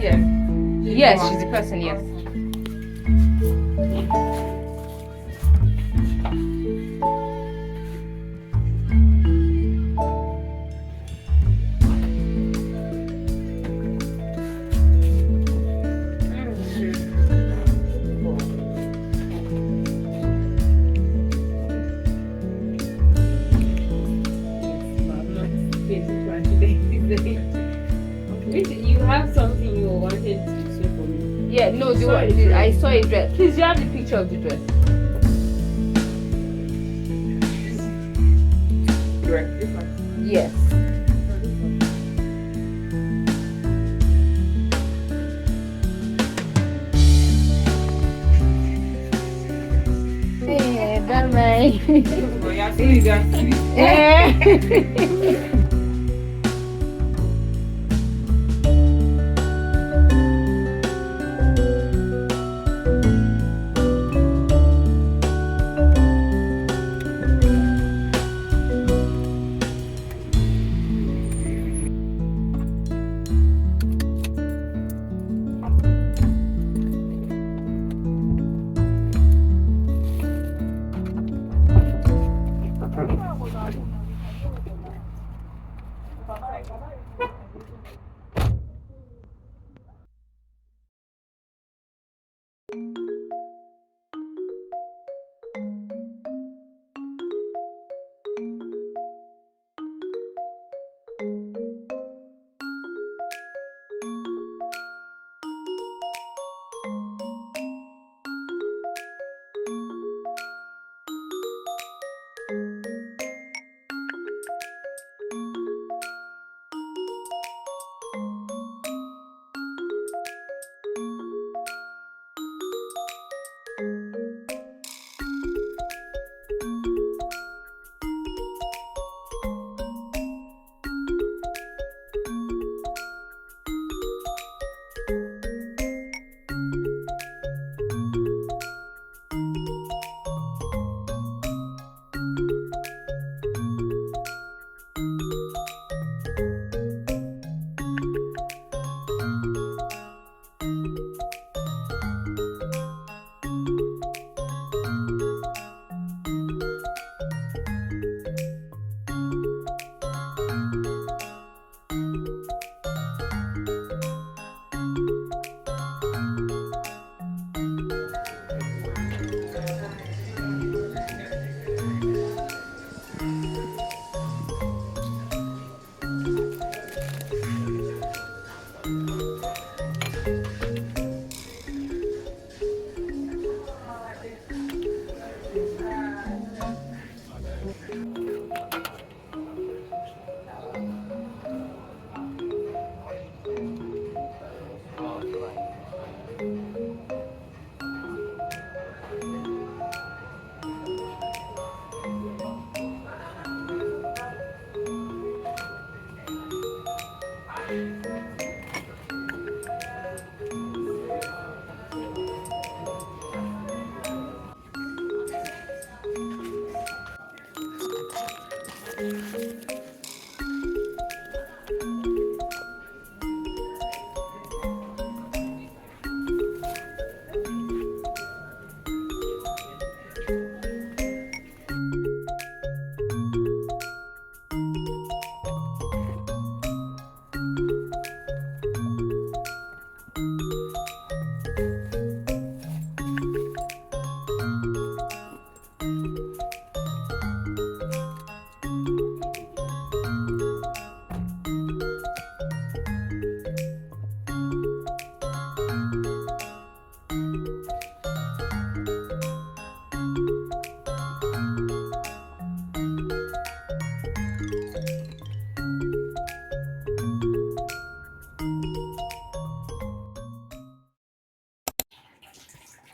Yes. Yes, she's the person, yes. You have something you wanted to say for me? Yeah, no, I saw a dress. Please, you have the picture of the dress. Yes. Hey, bye bye.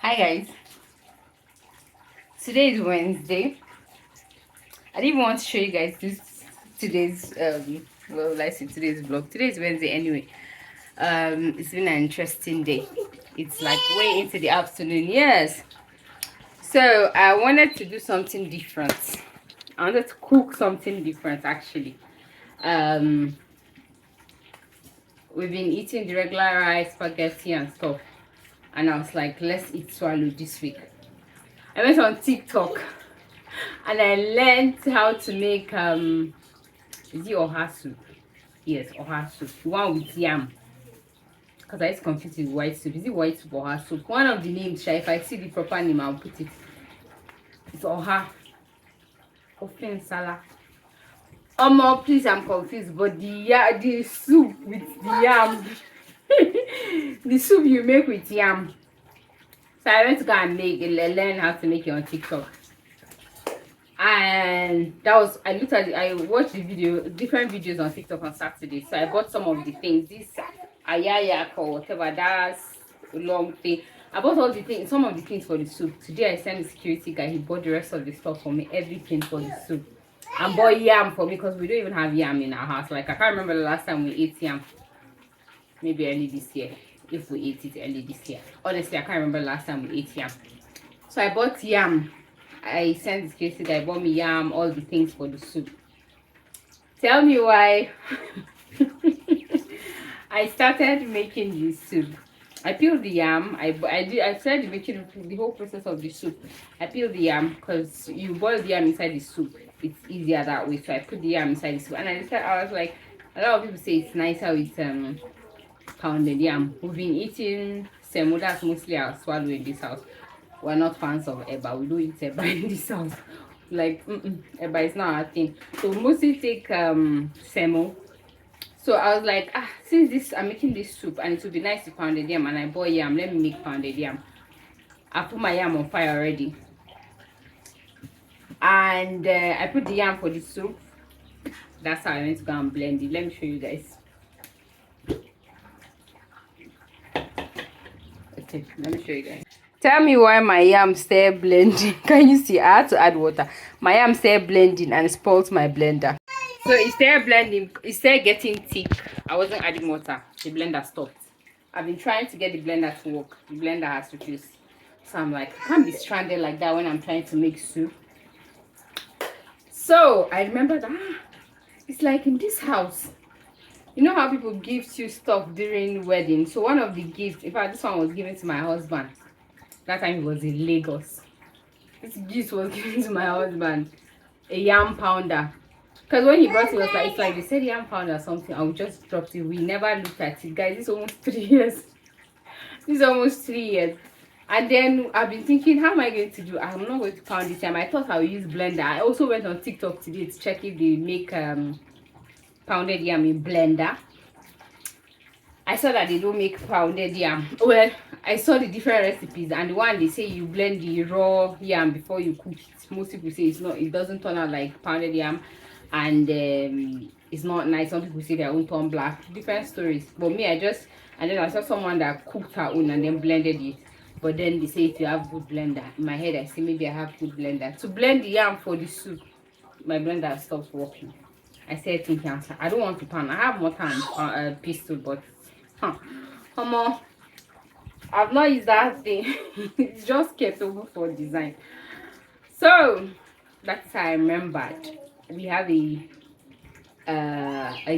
Hi guys, today is Wednesday. I didn't even want to show you guys today's well, let's see, today's vlog. Today is Wednesday anyway. It's been an interesting day. It's like way into the afternoon. Yes, so I wanted to do something different. I wanted to cook something different actually. we've been eating the regular rice, spaghetti and stuff, and I was like, let's eat swallow this week. I went on TikTok and I learned how to make is it oha soup? Yes, oha soup, the one with yam, because I used to confuse it with white soup. Is it white soup or oha soup? One of the names, if I see the proper name, I'll put it. It's oha often salad. Please, I'm confused, but the soup with the yam the soup you make with yam. So I went to go and learn how to make it on TikTok. And that was, I watched the different videos on TikTok on Saturday. So I bought some of the things, this ayayak or whatever, that's a long thing. I bought all the things, some of the things for the soup. Today I sent the security guy, he bought the rest of the stuff for me, everything for the soup. And bought yam for me because we don't even have yam in our house. Like, I can't remember the last time we ate yam. Maybe early this year, if we ate it early this year. Honestly, I can't remember the last time we ate yam. So I bought yam. I sent the security guy, bought me yam, all the things for the soup. Tell me why I started making this soup. I peeled the yam. I started making the whole process of the soup. I peeled the yam because you boil the yam inside the soup. It's easier that way. So I put the yam inside the soup, and I was like, a lot of people say it's nicer with pounded yam. We've been eating semo, that's mostly our swallow in this house. We're not fans of eba. We don't eat eba in this house. Like, eba is not our thing. So we mostly take semo. So I was like, since I'm making this soup and it would be nice to pounded yam, and I bought yam, let me make pounded yam. I put my yam on fire already. And I put the yam for the soup. That's how I went to go and blend it. Let me show you guys. Okay, let me show you guys. Tell me why my yam started blending. Can you see? I had to add water. My yam started blending and spoiled my blender. So it started blending, it started getting thick. I wasn't adding water. The blender stopped. I've been trying to get the blender to work. The blender has refused. So I'm like, I can't be stranded like that when I'm trying to make soup. So I remember that it's like in this house. You know how people gift you stuff during wedding? So one of the gifts, in fact, this one was given to my husband. That time he was in Lagos. This gift was given to my husband. A yam pounder. Because when he brought it, it's like they said yam pounder or something. I just dropped it. We never looked at it. Guys, this is almost 3 years. This is almost 3 years. And then I've been thinking, how am I going to do? I'm not going to pound this time. I thought I would use blender. I also went on TikTok today to check if they make pounded yam in blender. I saw that they don't make pounded yam. Well, I saw the different recipes, and the one they say you blend the raw yam before you cook it. Most people say it's not, it doesn't turn out like pounded yam, and it's not nice. Some people say their own turn black. Different stories. But me, and then I saw someone that cooked her own and then blended it. But then they say if you have good blender. In my head, I say maybe I have good blender to blend the yam for the soup. My blender stopped working. I said, thinking, I don't want to pan. I have mortar and pistol, but I've not used that thing. It's just kept over for design. So that's how I remembered. We have a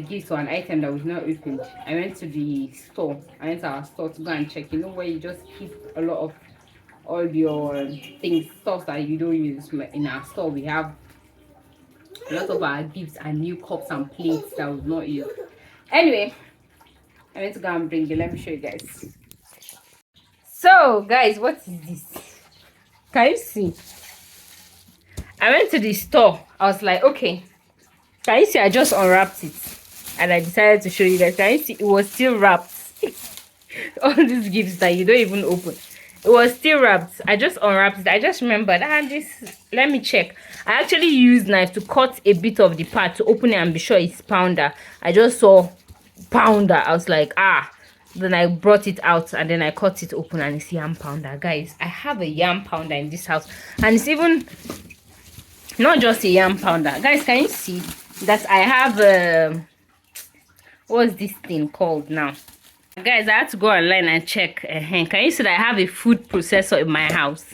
gift or an item that was not opened. I went to the store. I went to our store to go and check. You know where you just keep a lot of all your things, stuff that you don't use. In our store, we have a lot of our gifts and new cups and plates that was not used. Anyway, I went to go and bring it. Let me show you guys. So guys, what is this? Can you see? I went to the store. I was like, okay, can you see? I just unwrapped it and I decided to show you guys. Can you see? It was still wrapped. All these gifts that you don't even open, it was still wrapped. I just unwrapped it. I just remembered, let me check. I actually used knife to cut a bit of the part to open it and be sure it's pounder. I just saw pounder. I was like, then I brought it out and then I cut it open and it's yam pounder. Guys, I have a yam pounder in this house, and it's even not just a yam pounder. Guys, can you see that I have what's this thing called now? Guys, I had to go online and check. Can you see that I have a food processor in my house?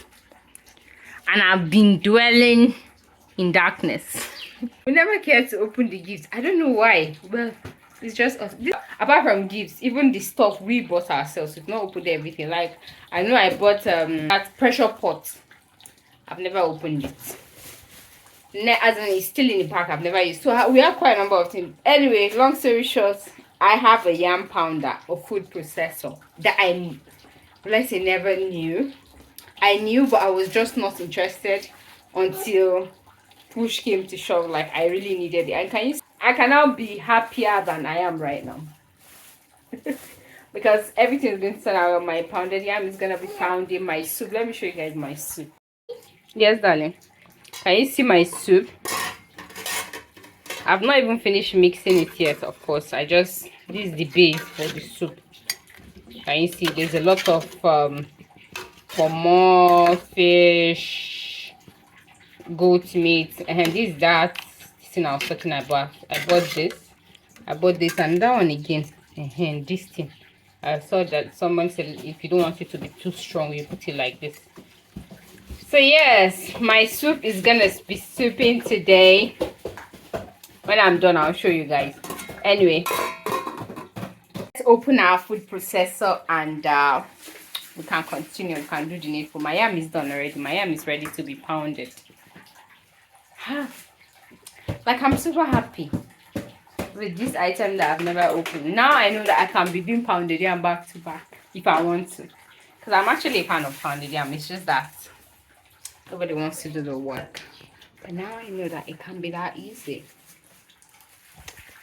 And I've been dwelling in darkness. We never cared to open the gifts. I don't know why. Well, It's just us. Apart from gifts, even the stuff we bought ourselves, we've not opened everything. Like I know I bought that pressure pot. I've never opened it. As in, it's still in the pack. I've never used. So we have quite a number of things. Anyway, long story short, I have a yam pounder, a food processor that let's say, never knew. I knew, but I was just not interested until push came to shove. Like I really needed it. And I can now be happier than I am right now. Because everything's going to turn out. My pounded yam is gonna be pounding my soup. Let me show you guys my soup. Yes, darling. Can you see my soup? I've not even finished mixing it yet, of course. This is the base for the soup. Can you see there's a lot of pomo, fish, goat meat, and this that thing I was talking about. I bought this and that one again, and this thing. I saw that someone said if you don't want it to be too strong, you put it like this. So yes, my soup is gonna be souping today. When I'm done, I'll show you guys. Anyway, let's open our food processor and we can continue. We can do the needful. My yam is done already. My yam is ready to be pounded. Like, I'm super happy with this item that I've never opened. Now I know that I can be doing pounded yam back to back if I want to. Because I'm actually a fan of pounded yam. It's just that nobody wants to do the work. But now I know that it can be that easy.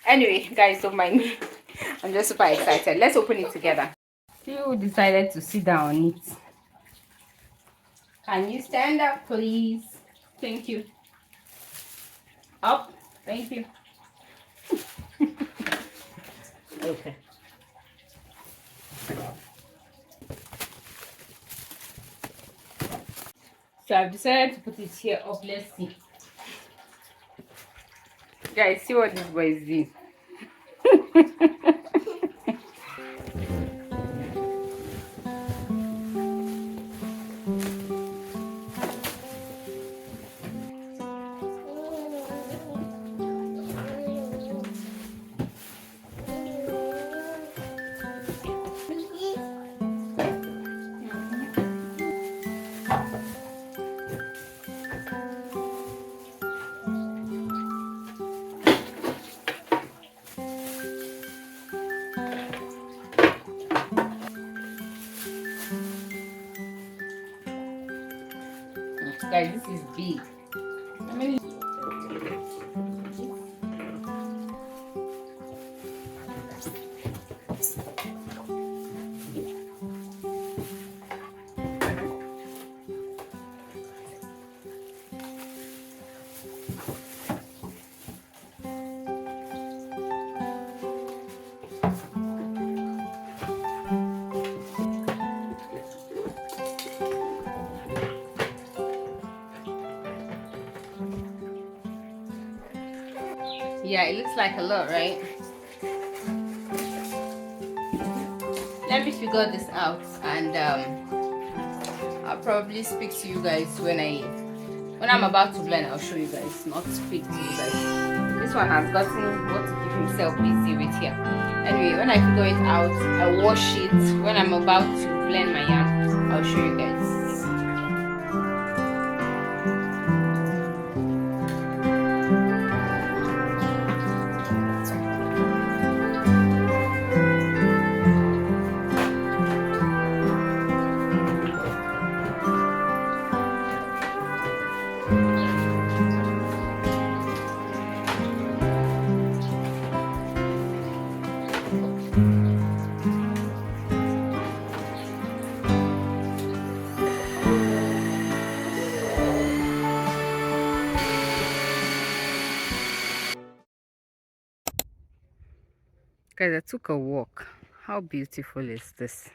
Anyway, guys, don't mind me. I'm just super excited. Let's open it together. See who decided to sit down on it. Can you stand up, please? Thank you. Up. Thank you. Okay. So I've decided to put it here up. Let's see. Guys, see what this boy is doing. Guys, this is big. I mean, yeah, it looks like a lot, right? Let me figure this out, and I'll probably speak to you guys when I'm about to blend. I'll show you guys, not speak to you guys. This one has gotten what to keep himself busy with here. Anyway, when I figure it out, I wash it. When I'm about to blend my yam, I'll show you guys. Guys, I took a walk. How beautiful is this?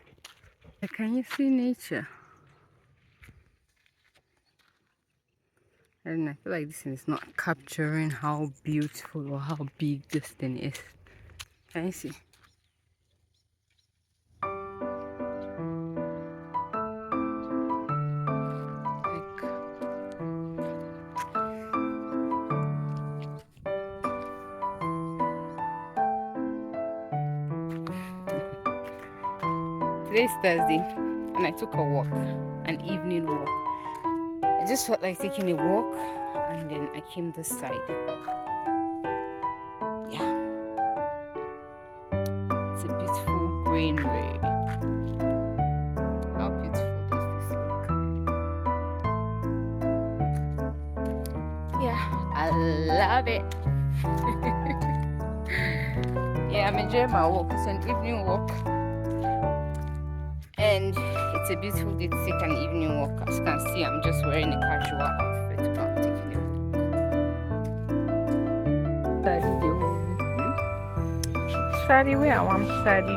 Can you see nature? And I feel like this thing is not capturing how beautiful or how big this thing is. Can you see? Today is Thursday, and I took a walk, an evening walk. I just felt like taking a walk, and then I came this side. Yeah, it's a beautiful greenery. How beautiful does this look? Yeah, I love it. Yeah, I'm enjoying my walk. It's an evening walk, and it's a beautiful day to take an evening walk. As you can see, I'm just wearing a casual outfit, but I'm taking a walk. Sorry, where I'm sorry.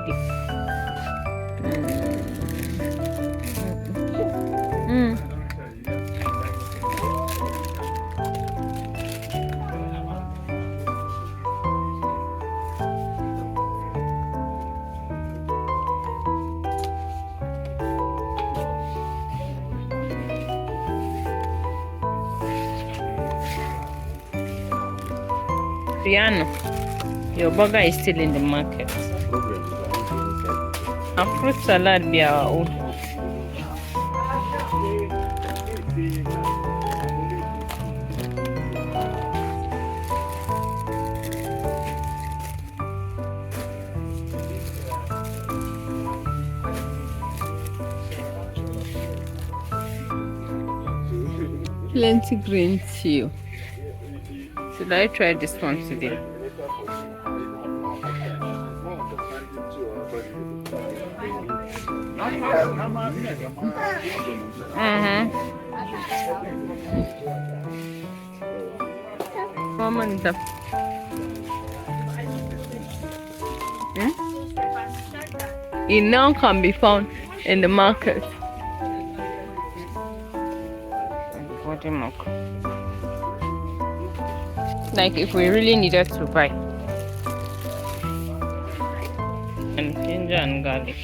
Piano, your burger is still in the market. A fruit salad be our own. Plenty green tea. Should I try this one today? It now can be found in the market. Like if we really needed to buy. And ginger and garlic.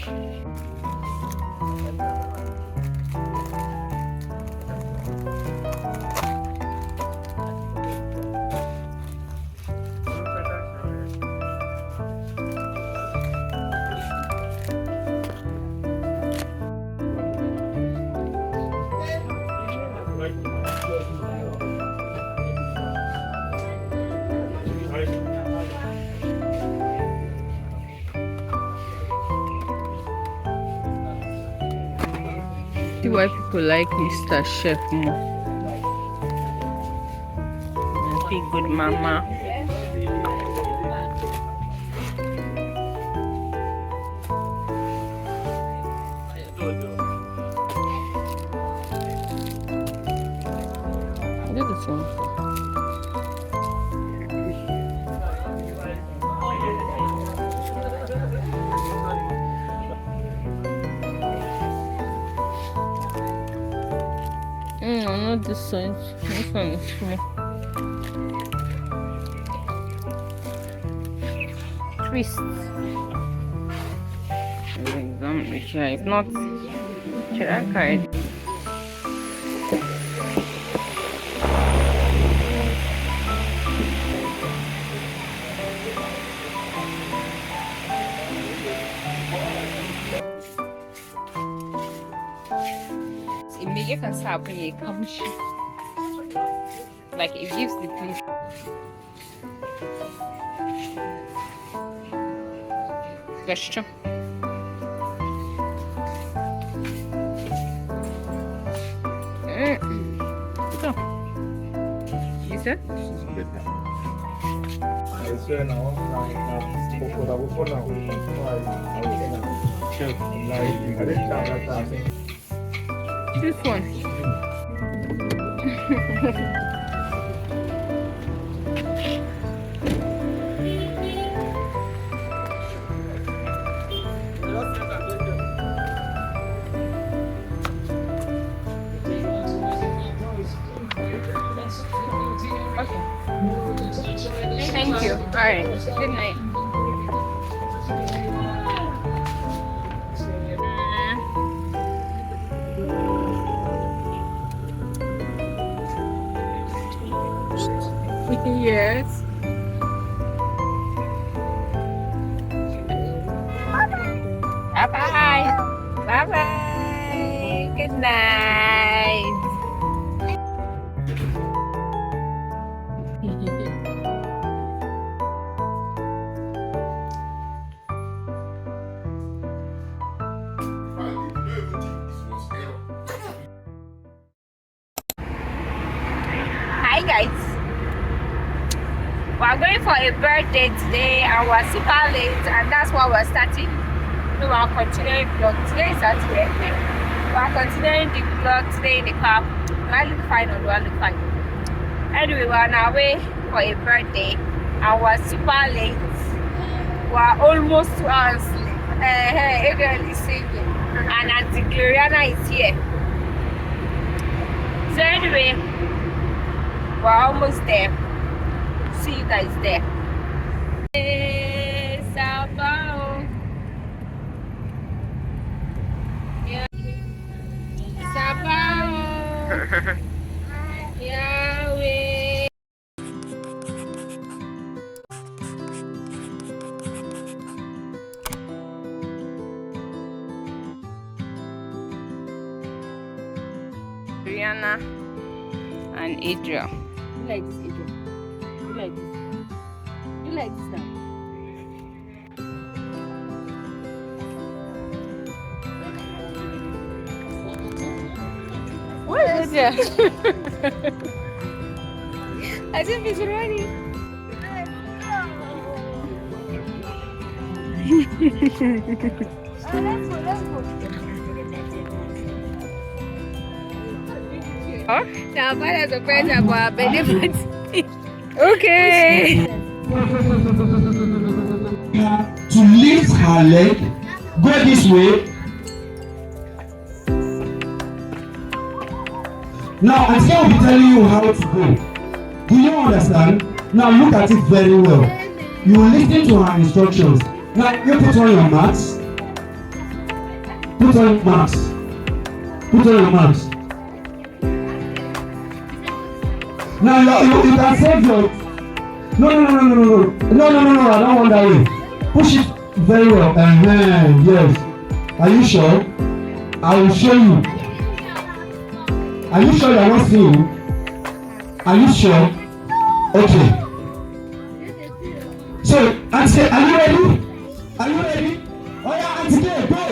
See why people like Mr. Chef more. Be good mama. Do the same. Not this one. This one is small. Twist. If not, should I carry it? You can start putting a kamshi. Like it gives the place. Question. So, you said? This one. Okay. Thank you. All right. Good night. Yes. Bye bye. guys, we're going for a birthday today and we're super late, and that's why we're starting. We are continuing vlog. Today is Saturday. We are continuing the vlog today in the car. Do I look fine or do I look fine? Anyway, we're on our way for a birthday and we're super late. We're almost 2 hours late. Adrian is singing and Auntie Gloriana is here. So anyway, we're almost there. See you guys there. Sabao. Yeah. Sabao. Yahweh. Rihanna and Adriel. You like this, Adrian? You like this? You like this now? What is it? I think it's ready. Oh, now father surprise about birthday party. Okay. To lift her leg, go this way. Now, I will be telling you how to go. Do you understand? Now, look at it very well. You listen to her instructions. Now, you put on your mask. Put on your mask. Put on your mask. Now, you can save your... No, I don't want that way. Push it very well. Yes. Are you sure? I will show you. Are you sure you are not seeing? Are you sure? Okay. So, Auntie, are you ready? Are you ready? Oh yeah, Auntie, go.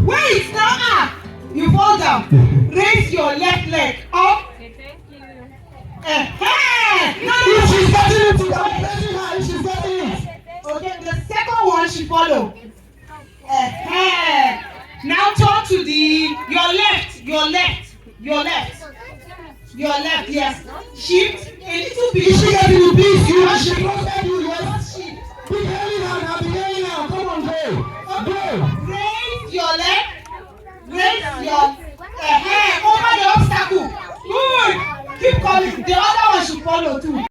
Wait, now up. You fall down. Raise your left leg up. Okay, thank you. If she's getting it, I'm pressing her. If she's getting it. Okay, the second one she follow. Now turn to your left, yes. Shift a little bit. If she getting it, please, she trusted you, yes. Be hearing her now, be hearing her. Come on, go. Raise your leg. Raise your over the obstacle. Good. Keep coming. The other one should follow too.